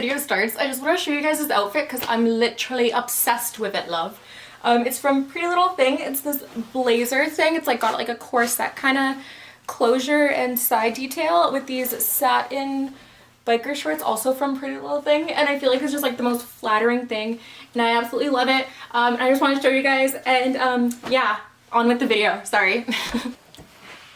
video starts, I just want to show you guys this outfit because I'm literally obsessed with it, love. It's from Pretty Little Thing. It's this blazer thing. It's like got like a corset kind of closure and side detail with these satin biker shorts, also from Pretty Little Thing, and I feel like it's just like the most flattering thing and I absolutely love it. I just want to show you guys, and yeah, on with the video. Sorry.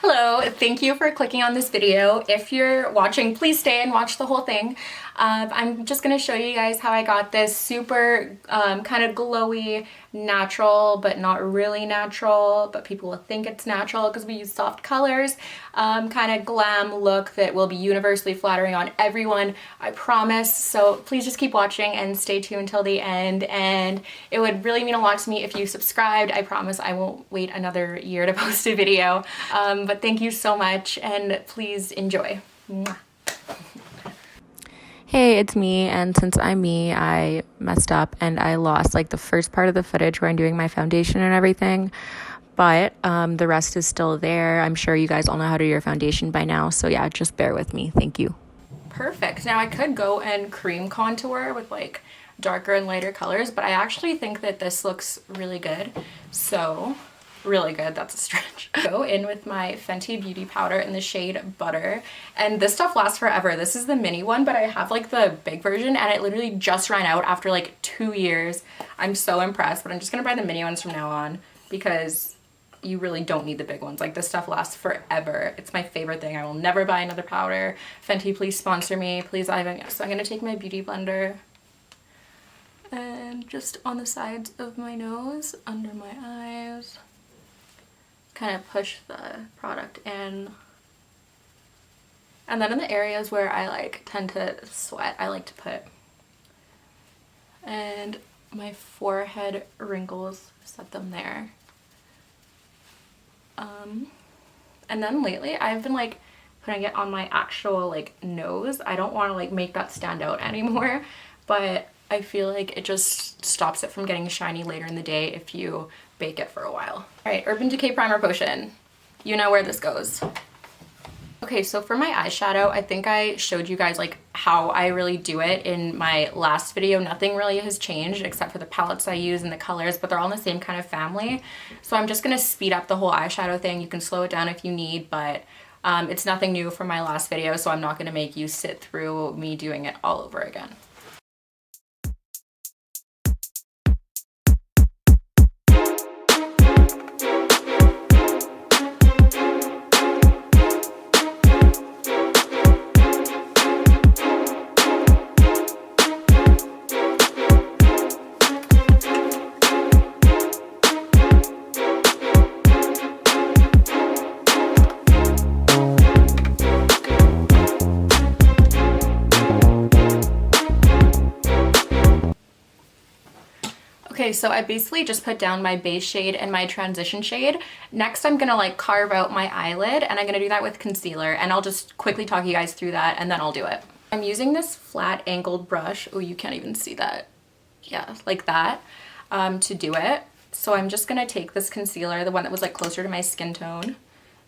Hello, thank you for clicking on this video. If you're watching, please stay and watch the whole thing. I'm just gonna show you guys how I got this super kind of glowy, natural, but not really natural, but people will think it's natural because we use soft colors, kind of glam look that will be universally flattering on everyone, I promise. So please just keep watching and stay tuned until the end, and it would really mean a lot to me if you subscribed. I promise I won't wait another year to post a video, but thank you so much and please enjoy. Mwah. Hey, it's me, and since I'm me, I messed up and I lost like the first part of the footage where I'm doing my foundation and everything, but the rest is still there. I'm sure you guys all know how to do your foundation by now, so yeah, just bear with me. Thank you. Perfect. Now I could go and cream contour with like darker and lighter colors, but I actually think that this looks really good, so really good, that's a stretch. Go in with my Fenty Beauty powder in the shade Butter, and this stuff lasts forever. This is the mini one, but I have like the big version and it literally just ran out after like 2 years. I'm so impressed, but I'm just gonna buy the mini ones from now on because you really don't need the big ones. Like, this stuff lasts forever. It's my favorite thing. I will never buy another powder. Fenty, please sponsor me, please. So I'm gonna take my beauty blender and just on the sides of my nose, under my eyes, kind of push the product in, and then in the areas where I like tend to sweat, I like to put, and my forehead wrinkles, set them there. And then lately I've been like putting it on my actual like nose. I don't want to like make that stand out anymore, but I feel like it just stops it from getting shiny later in the day if you bake it for a while. All right, Urban Decay Primer Potion. You know where this goes. Okay, so for my eyeshadow, I think I showed you guys like how I really do it in my last video. Nothing really has changed except for the palettes I use and the colors, but they're all in the same kind of family. So I'm just gonna speed up the whole eyeshadow thing. You can slow it down if you need, but it's nothing new from my last video, so I'm not gonna make you sit through me doing it all over again. Okay, so I basically just put down my base shade and my transition shade. Next, I'm gonna like carve out my eyelid, and I'm gonna do that with concealer, and I'll just quickly talk you guys through that and then I'll do it. I'm using this flat angled brush. Oh, you can't even see that. Yeah, like that, to do it. So I'm just gonna take this concealer, the one that was like closer to my skin tone,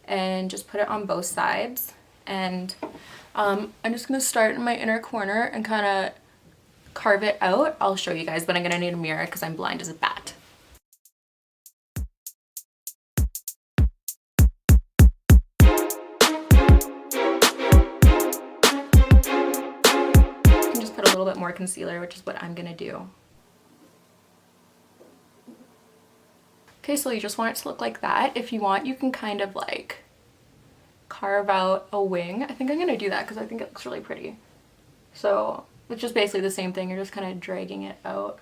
and just put it on both sides. And I'm just gonna start in my inner corner and kind of carve it out. I'll show you guys, but I'm gonna need a mirror because I'm blind as a bat. You can just put a little bit more concealer, which is what I'm gonna do. Okay, so you just want it to look like that. If you want, you can kind of like carve out a wing. I think I'm gonna do that because I think it looks really pretty. So it's just basically the same thing. You're just kind of dragging it out.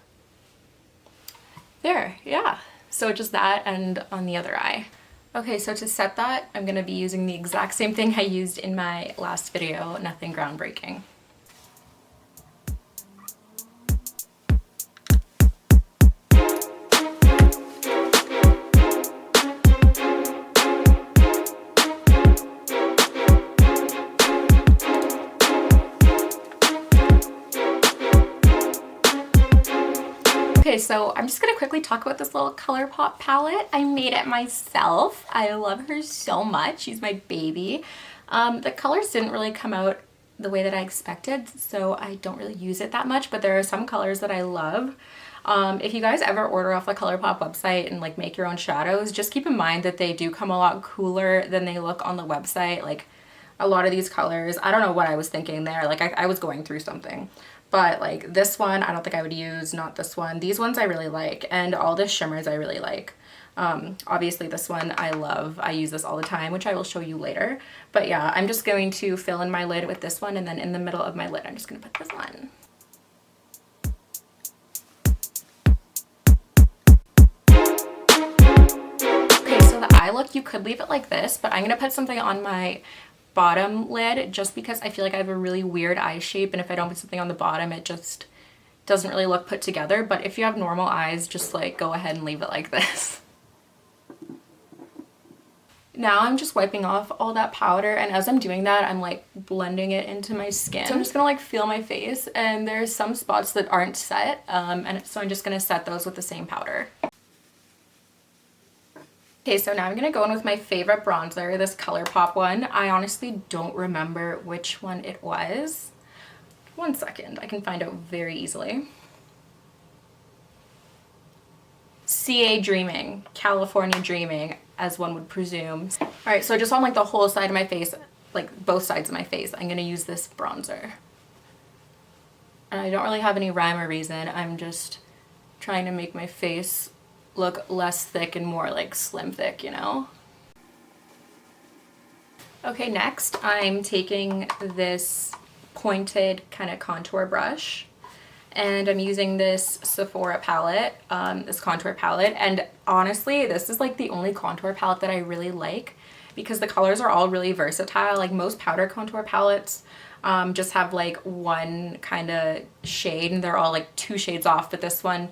There, yeah. So just that, and on the other eye. Okay, so to set that, I'm gonna be using the exact same thing I used in my last video, nothing groundbreaking. Okay, so I'm just gonna quickly talk about this little ColourPop palette. I made it myself. I love her so much. She's my baby. The colors didn't really come out the way that I expected, so I don't really use it that much, but there are some colors that I love. If you guys ever order off the ColourPop website and like make your own shadows, just keep in mind that they do come a lot cooler than they look on the website. Like a lot of these colors, I don't know what I was thinking there. Like I was going through something. But like this one, I don't think I would use, not this one. These ones I really like, and all the shimmers I really like. Obviously this one I love. I use this all the time, which I will show you later. But yeah, I'm just going to fill in my lid with this one, and then in the middle of my lid, I'm just gonna put this on. Okay, so the eye look, you could leave it like this, but I'm gonna put something on my bottom lid just because I feel like I have a really weird eye shape, and if I don't put something on the bottom, it just doesn't really look put together. But if you have normal eyes, just like go ahead and leave it like this. Now I'm just wiping off all that powder, and as I'm doing that, I'm like blending it into my skin. So I'm just gonna like feel my face, and there's some spots that aren't set, and so I'm just gonna set those with the same powder. Okay, so now I'm gonna go in with my favorite bronzer, this ColourPop one. I honestly don't remember which one it was. One second, I can find out very easily. CA Dreaming, California Dreaming, as one would presume. All right, so just on like the whole side of my face, like both sides of my face, I'm gonna use this bronzer. And I don't really have any rhyme or reason. I'm just trying to make my face look less thick and more like slim thick, you know? Okay, next I'm taking this pointed kind of contour brush, and I'm using this Sephora palette, this contour palette, and honestly this is like the only contour palette that I really like because the colors are all really versatile. Like most powder contour palettes just have like one kind of shade and they're all like 2 shades off, but this one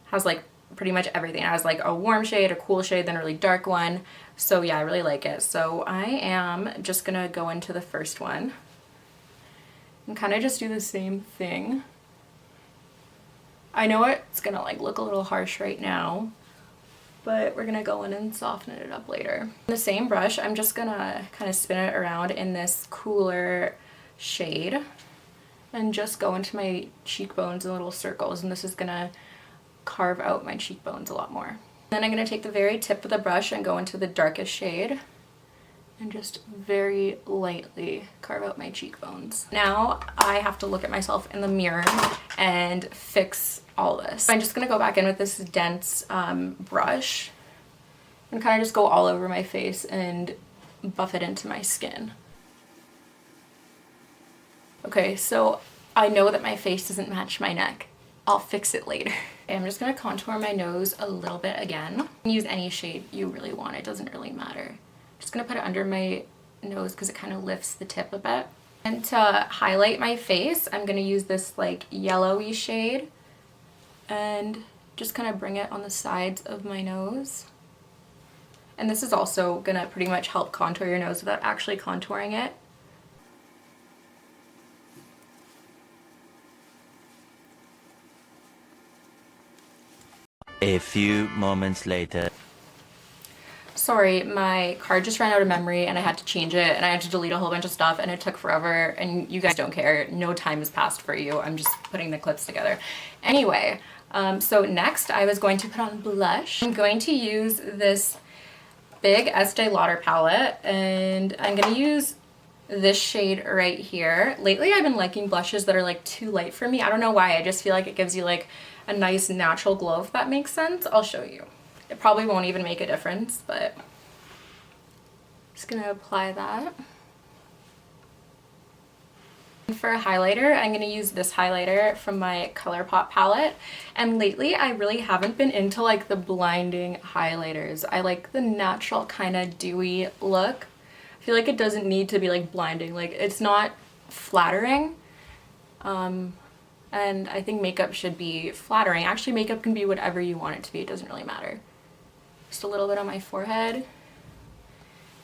has like pretty much everything. It has like a warm shade, a cool shade, then a really dark one. So yeah, I really like it. So I am just gonna go into the first one and kind of just do the same thing. I know it's gonna like look a little harsh right now, but we're gonna go in and soften it up later. The same brush, I'm just gonna kind of spin it around in this cooler shade and just go into my cheekbones in little circles, and this is gonna carve out my cheekbones a lot more. Then I'm going to take the very tip of the brush and go into the darkest shade and just very lightly carve out my cheekbones. Now I have to look at myself in the mirror and fix all this. I'm just going to go back in with this dense brush and kind of just go all over my face and buff it into my skin. Okay, so I know that my face doesn't match my neck. I'll fix it later. I'm just gonna contour my nose a little bit again. You can use any shade you really want, it doesn't really matter. Just gonna put it under my nose because it kind of lifts the tip a bit. And to highlight my face, I'm gonna use this like yellowy shade and just kind of bring it on the sides of my nose. And this is also gonna pretty much help contour your nose without actually contouring it. A few moments later. Sorry, my card just ran out of memory and I had to change it and I had to delete a whole bunch of stuff and it took forever, and you guys don't care. No time has passed for you. I'm just putting the clips together. Anyway, so next I was going to put on blush. I'm going to use this big Estee Lauder palette and I'm going to use this shade right here. Lately I've been liking blushes that are like too light for me. I don't know why. I just feel like it gives you like a nice natural glow, if that makes sense. I'll show you. It probably won't even make a difference, but I'm just gonna apply that. And for a highlighter, I'm gonna use this highlighter from my ColourPop palette. And lately I really haven't been into like the blinding highlighters. I like the natural kind of dewy look. I feel like it doesn't need to be like blinding. Like it's not flattering. And I think makeup should be flattering. Actually, makeup can be whatever you want it to be. It doesn't really matter. Just a little bit on my forehead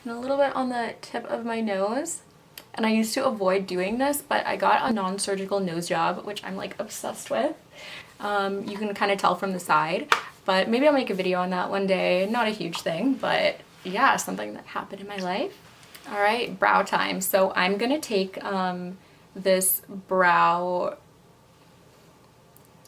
and a little bit on the tip of my nose. And I used to avoid doing this, but I got a non-surgical nose job, which I'm like obsessed with. You can kind of tell from the side, but maybe I'll make a video on that one day. Not a huge thing, but yeah, something that happened in my life. All right, brow time. So I'm gonna take this brow,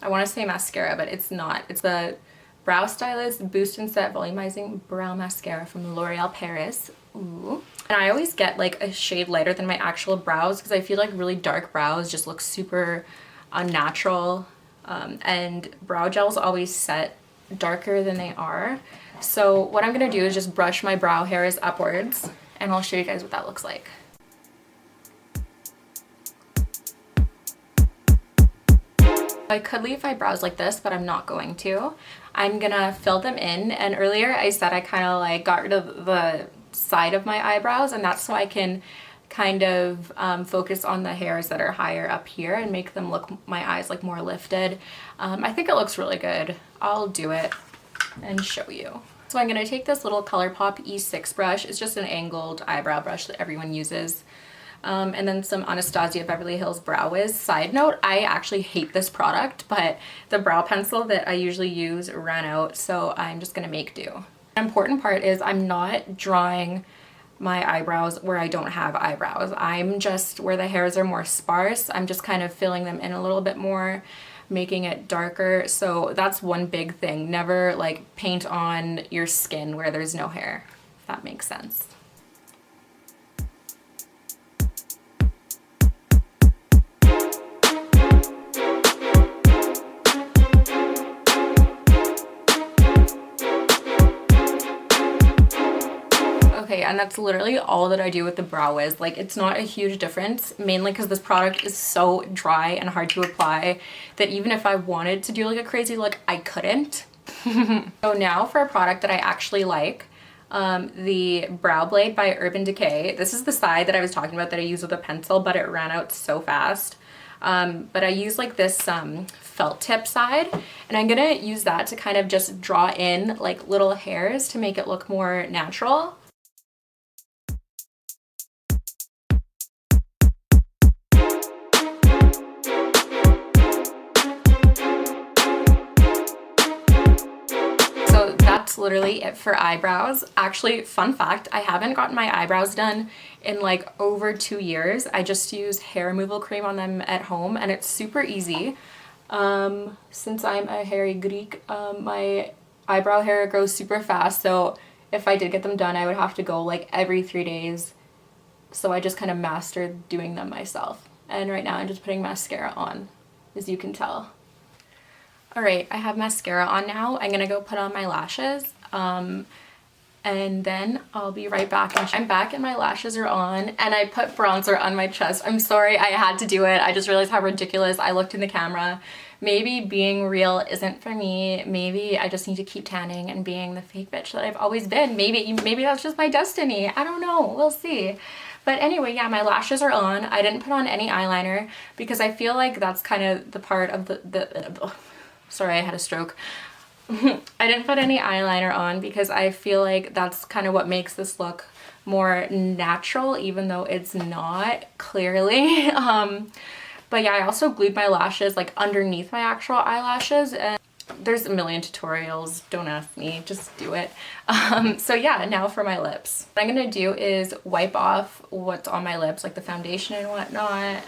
I want to say mascara, but it's not. It's the Brow Stylist Boost and Set Volumizing Brow Mascara from L'Oreal Paris. Ooh. And I always get like a shade lighter than my actual brows because I feel like really dark brows just look super unnatural. And brow gels always set darker than they are. So what I'm going to do is just brush my brow hairs upwards and I'll show you guys what that looks like. I could leave my brows like this, but I'm not going to. I'm gonna fill them in, and earlier I said I kind of like got rid of the side of my eyebrows, and that's so I can kind of focus on the hairs that are higher up here and make them look, my eyes like more lifted. I think it looks really good. I'll do it and show you. So I'm gonna take this little ColourPop E6 brush. It's just an angled eyebrow brush that everyone uses. And then some Anastasia Beverly Hills Brow Wiz. Side note, I actually hate this product, but the brow pencil that I usually use ran out, so I'm just gonna make do. The important part is I'm not drawing my eyebrows where I don't have eyebrows. I'm just, where the hairs are more sparse, I'm just kind of filling them in a little bit more, making it darker. So that's one big thing. Never like paint on your skin where there's no hair, if that makes sense. Okay, and that's literally all that I do with the Brow Wiz. Like, it's not a huge difference, mainly because this product is so dry and hard to apply that even if I wanted to do like a crazy look, I couldn't. So now for a product that I actually like, the Brow Blade by Urban Decay. This is the side that I was talking about that I use with a pencil, but it ran out so fast. But I use like this felt tip side, and I'm gonna use that to kind of just draw in like little hairs to make it look more natural. Literally it for eyebrows. Actually, fun fact, I haven't gotten my eyebrows done in like over 2 years. I just use hair removal cream on them at home, and it's super easy. Since I'm a hairy Greek, my eyebrow hair grows super fast, so if I did get them done, I would have to go like every 3 days. So I just kind of mastered doing them myself. And right now I'm just putting mascara on, as you can tell. Alright, I have mascara on now. I'm gonna go put on my lashes, and then I'll be right back. I'm back and my lashes are on, and I put bronzer on my chest. I'm sorry, I had to do it. I just realized how ridiculous I looked in the camera. Maybe being real isn't for me. Maybe I just need to keep tanning and being the fake bitch that I've always been. Maybe that's just my destiny. I don't know, we'll see. But anyway, yeah, my lashes are on. I didn't put on any eyeliner because I feel like that's kind of the part of sorry, I had a stroke. I didn't put any eyeliner on because I feel like that's kind of what makes this look more natural, even though it's not, clearly. But yeah, I also glued my lashes like underneath my actual eyelashes, and there's a million tutorials, don't ask me, just do it. So yeah, now for my lips. What I'm gonna do is wipe off what's on my lips, like the foundation and whatnot.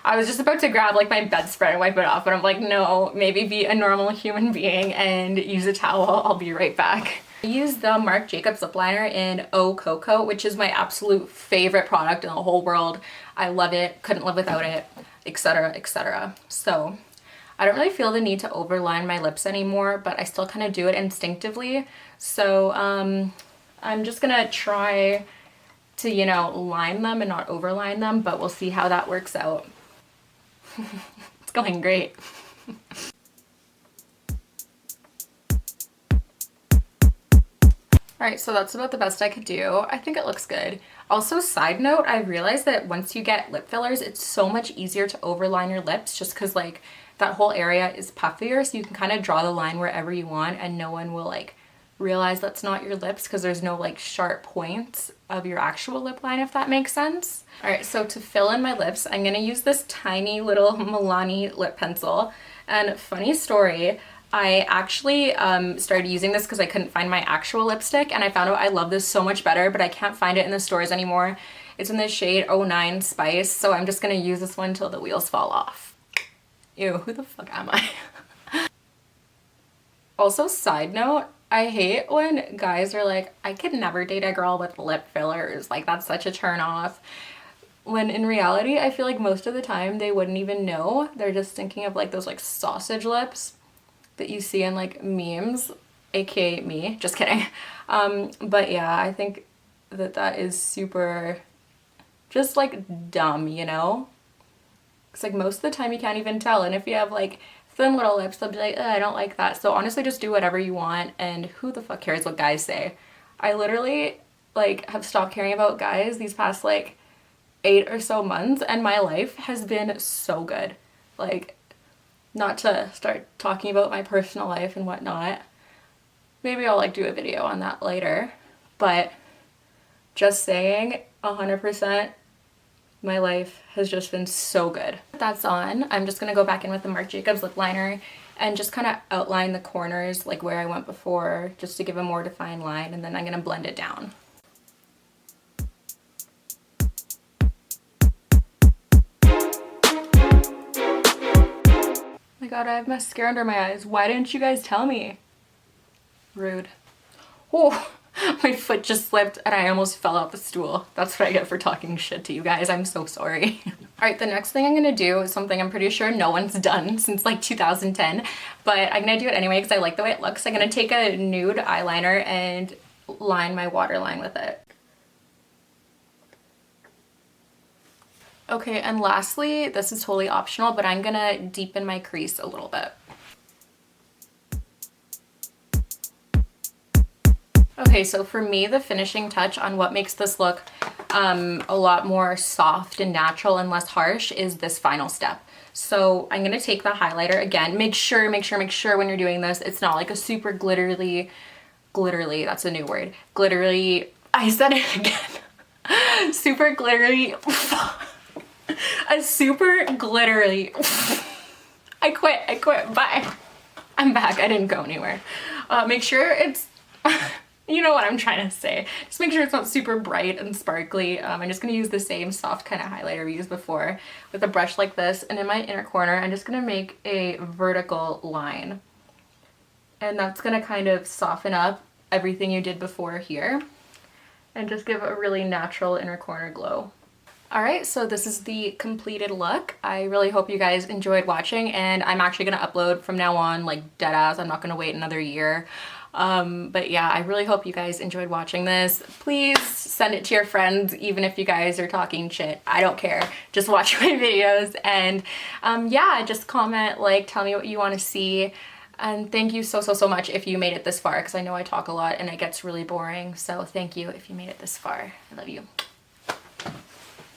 I was just about to grab like my bedspread and wipe it off, but I'm like, no, maybe be a normal human being and use a towel. I'll be right back. I use the Marc Jacobs lip liner in Oh Coco, which is my absolute favorite product in the whole world. I love it, couldn't live without it, etc, etc. So I don't really feel the need to overline my lips anymore, but I still kind of do it instinctively. So I'm just gonna try to, you know, line them and not overline them, but we'll see how that works out. It's going great. Alright, so that's about the best I could do. I think it looks good. Also, side note, I realized that once you get lip fillers, it's so much easier to overline your lips just because like that whole area is puffier, so you can kind of draw the line wherever you want and no one will like realize that's not your lips because there's no like sharp points of your actual lip line, if that makes sense. Alright, so to fill in my lips, I'm gonna use this tiny little Milani lip pencil. And funny story, I actually started using this because I couldn't find my actual lipstick, and I found out I love this so much better, but I can't find it in the stores anymore. It's in the shade 09 Spice, so I'm just gonna use this one till the wheels fall off. Ew, who the fuck am I? Also, side note, I hate when guys are like, I could never date a girl with lip fillers. Like, that's such a turn off. When in reality, I feel like most of the time they wouldn't even know. They're just thinking of like those like sausage lips that you see in like memes, aka me. Just kidding. But yeah, I think that is super just like dumb, you know? It's like most of the time you can't even tell. And if you have like thin little lips, they'll be like, I don't like that. So honestly, just do whatever you want, and who the fuck cares what guys say? I literally like have stopped caring about guys these past like 8 or so months, and my life has been so good. Like, not to start talking about my personal life and whatnot. Maybe I'll like do a video on that later, but just saying, 100%, my life has just been so good. That's on. I'm just gonna go back in with the Marc Jacobs lip liner and just kind of outline the corners like where I went before, just to give a more defined line, and then I'm gonna blend it down. Oh my god, I have mascara under my eyes. Why didn't you guys tell me? Rude. Oh, my foot just slipped and I almost fell off the stool. That's what I get for talking shit to you guys. I'm so sorry. Alright, the next thing I'm gonna do is something I'm pretty sure no one's done since like 2010, but I'm gonna do it anyway because I like the way it looks. I'm gonna take a nude eyeliner and line my waterline with it. Okay, and lastly, this is totally optional, but I'm gonna deepen my crease a little bit. Okay, so for me, the finishing touch on what makes this look a lot more soft and natural and less harsh is this final step. So I'm gonna take the highlighter again. Make sure when you're doing this, it's not like a super glittery, that's a new word. Glittery, I said it again. Super glittery. A super glittery. I quit, bye. I'm back, I didn't go anywhere. Make sure it's, you know what I'm trying to say. Just make sure it's not super bright and sparkly. I'm just gonna use the same soft kind of highlighter we used before with a brush like this, and in my inner corner, I'm just gonna make a vertical line. And that's gonna kind of soften up everything you did before here and just give a really natural inner corner glow. Alright, so this is the completed look. I really hope you guys enjoyed watching, and I'm actually going to upload from now on, like deadass. I'm not going to wait another year. But yeah, I really hope you guys enjoyed watching this. Please send it to your friends, even if you guys are talking shit. I don't care. Just watch my videos, and yeah, just comment, like, tell me what you want to see. And thank you so much if you made it this far, because I know I talk a lot and it gets really boring. So thank you if you made it this far. I love you.